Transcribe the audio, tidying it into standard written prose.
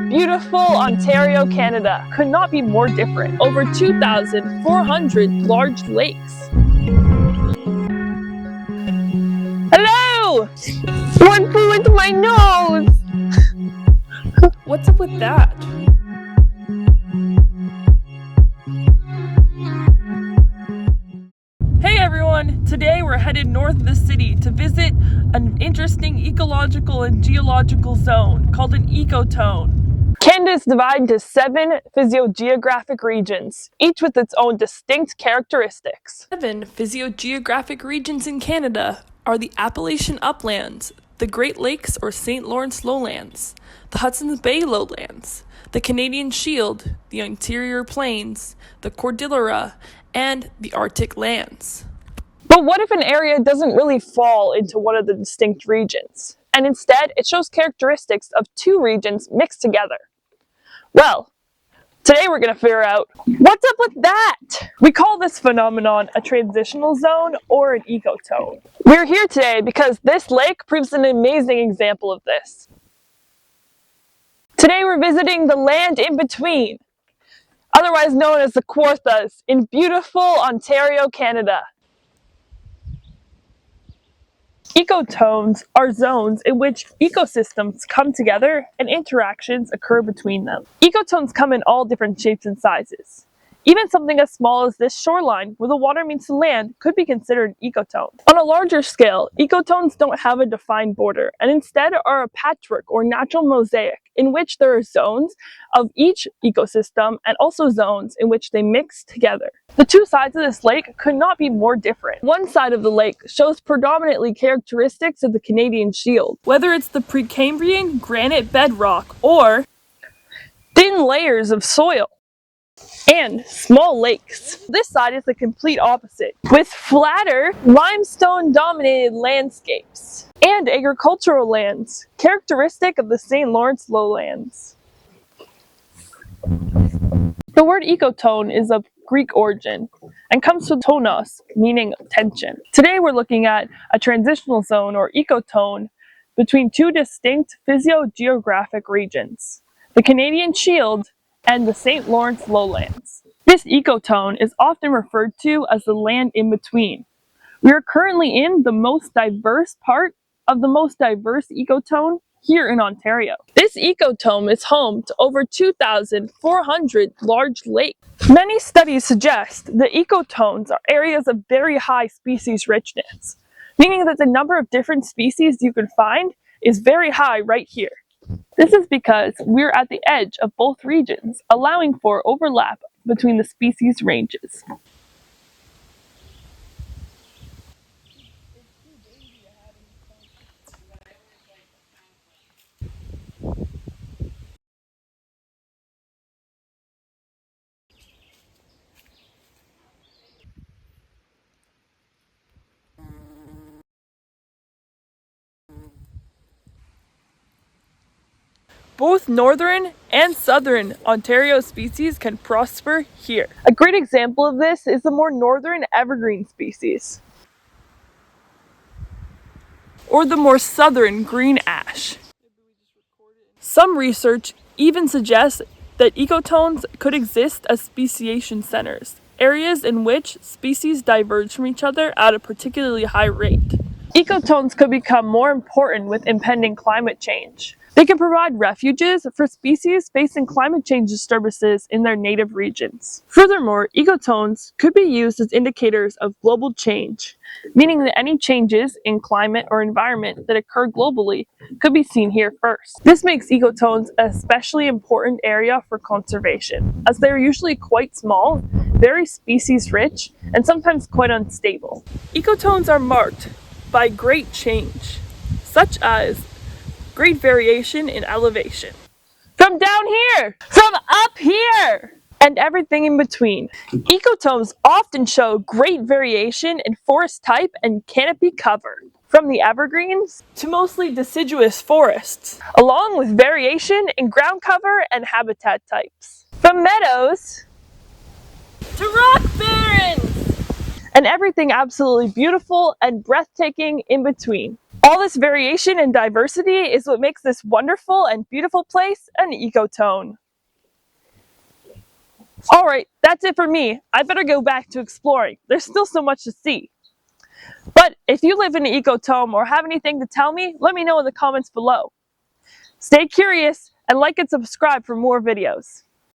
Beautiful Ontario, Canada could not be more different. Over 2,400 large lakes. Hello! One flew into my nose! What's up with that? Hey everyone! Today we're headed north of the city to visit an interesting ecological and geological zone called an ecotone. Canada is divided into 7 physiogeographic regions, each with its own distinct characteristics. 7 physiogeographic regions in Canada are the Appalachian Uplands, the Great Lakes or St. Lawrence Lowlands, the Hudson's Bay Lowlands, the Canadian Shield, the Interior Plains, the Cordillera, and the Arctic lands. But what if an area doesn't really fall into one of the distinct regions, and instead it shows characteristics of 2 regions mixed together? Well, today we're going to figure out what's up with that! We call this phenomenon a transitional zone or an ecotone. We're here today because this lake proves an amazing example of this. Today we're visiting the land in between, otherwise known as the Kawarthas, in beautiful Ontario, Canada. Ecotones are zones in which ecosystems come together and interactions occur between them. Ecotones come in all different shapes and sizes. Even something as small as this shoreline where the water meets the land could be considered an ecotone. On a larger scale, ecotones don't have a defined border and instead are a patchwork or natural mosaic in which there are zones of each ecosystem and also zones in which they mix together. The 2 sides of this lake could not be more different. One side of the lake shows predominantly characteristics of the Canadian Shield, whether it's the Precambrian granite bedrock or thin layers of soil and small lakes. This side is the complete opposite, with flatter, limestone-dominated landscapes and agricultural lands, characteristic of the St. Lawrence lowlands. The word ecotone is of Greek origin and comes from tonos, meaning tension. Today we're looking at a transitional zone or ecotone between 2 distinct physiogeographic regions, the Canadian Shield and the St. Lawrence lowlands. This ecotone is often referred to as the land in between. We are currently in the most diverse part of the most diverse ecotone here in Ontario. This ecotone is home to over 2,400 large lakes. Many studies suggest that ecotones are areas of very high species richness, meaning that the number of different species you can find is very high right here. This is because we're at the edge of both regions, allowing for overlap between the species ranges. Both northern and southern Ontario species can prosper here. A great example of this is the more northern evergreen species, or the more southern green ash. Some research even suggests that ecotones could exist as speciation centers, areas in which species diverge from each other at a particularly high rate. Ecotones could become more important with impending climate change. They can provide refuges for species facing climate change disturbances in their native regions. Furthermore, ecotones could be used as indicators of global change, meaning that any changes in climate or environment that occur globally could be seen here first. This makes ecotones an especially important area for conservation, as they are usually quite small, very species rich, and sometimes quite unstable. Ecotones are marked by great change, such as great variation in elevation. From down here, from up here, and everything in between. Ecotones often show great variation in forest type and canopy cover, from the evergreens to mostly deciduous forests, along with variation in ground cover and habitat types. From meadows to rock barrens, and everything absolutely beautiful and breathtaking in between. All this variation and diversity is what makes this wonderful and beautiful place an ecotone. Alright, that's it for me. I better go back to exploring. There's still so much to see. But if you live in an ecotone or have anything to tell me, let me know in the comments below. Stay curious and like and subscribe for more videos.